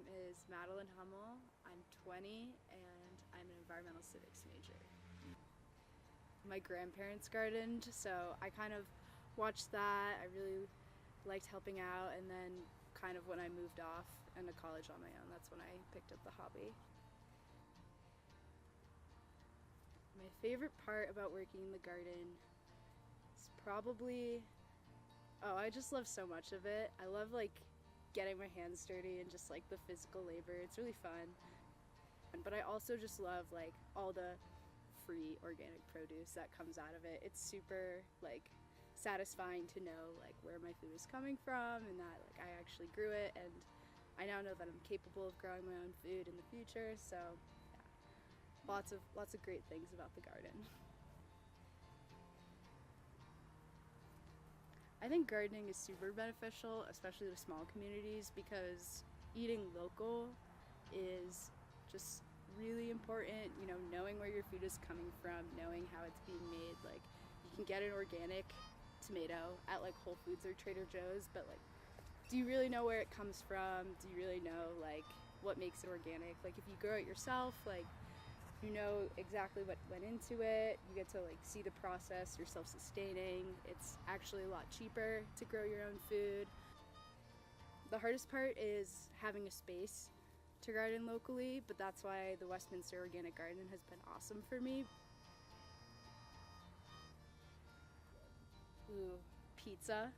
name is Madeleine Humel. I'm 20 and I'm an environmental civics major. My grandparents gardened, so I kind of watched that. I really liked helping out, and then kind of when I moved off into college on my own, that's when I picked up the hobby. My favorite part about working in the garden is probably, I just love so much of it. I love getting my hands dirty and just the physical labor. It's really fun. But I also just love all the free organic produce that comes out of it. It's super satisfying to know where my food is coming from and that I actually grew it, and I now know that I'm capable of growing my own food in the future. So yeah, lots of great things about the garden. I think gardening is super beneficial, especially to small communities, because eating local is just really important. You know, knowing where your food is coming from, knowing how it's being made. You can get an organic tomato at Whole Foods or Trader Joe's, but do you really know where it comes from? Do you really know what makes it organic? If you grow it yourself, you know exactly what went into it. You get to see the process. You're self-sustaining. It's actually a lot cheaper to grow your own food. The hardest part is having a space to garden locally, but that's why the Westminster Organic Garden has been awesome for me. Ooh, pizza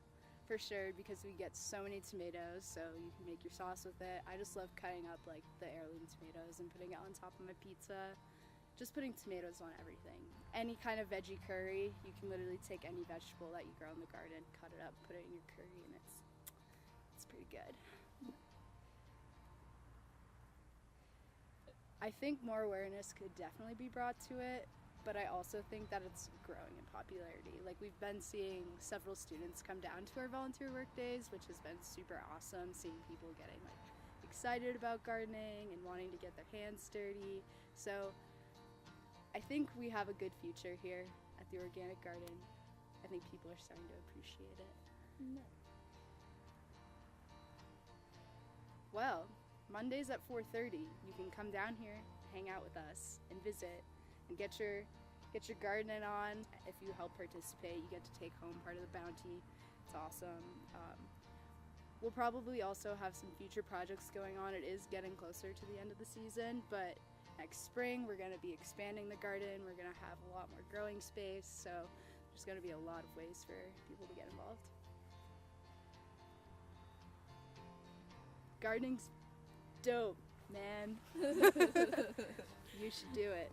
for sure, because we get so many tomatoes, so you can make your sauce with it. I just love cutting up the heirloom tomatoes and putting it on top of my pizza. Just putting tomatoes on everything. Any kind of veggie curry, you can literally take any vegetable that you grow in the garden, cut it up, put it in your curry, and it's pretty good. I think more awareness could definitely be brought to it, but I also think that it's growing in popularity. We've been seeing several students come down to our volunteer work days, which has been super awesome, seeing people getting excited about gardening and wanting to get their hands dirty. So I think we have a good future here at the Organic Garden. I think people are starting to appreciate it. No. Well, Mondays at 4:30, you can come down here, hang out with us, and visit, and get your gardening on. If you help participate, you get to take home part of the bounty. It's awesome. We'll probably also have some future projects going on. It is getting closer to the end of the season, but next spring we're going to be expanding the garden. We're going to have a lot more growing space, so there's going to be a lot of ways for people to get involved. Gardening's dope, man. You should do it.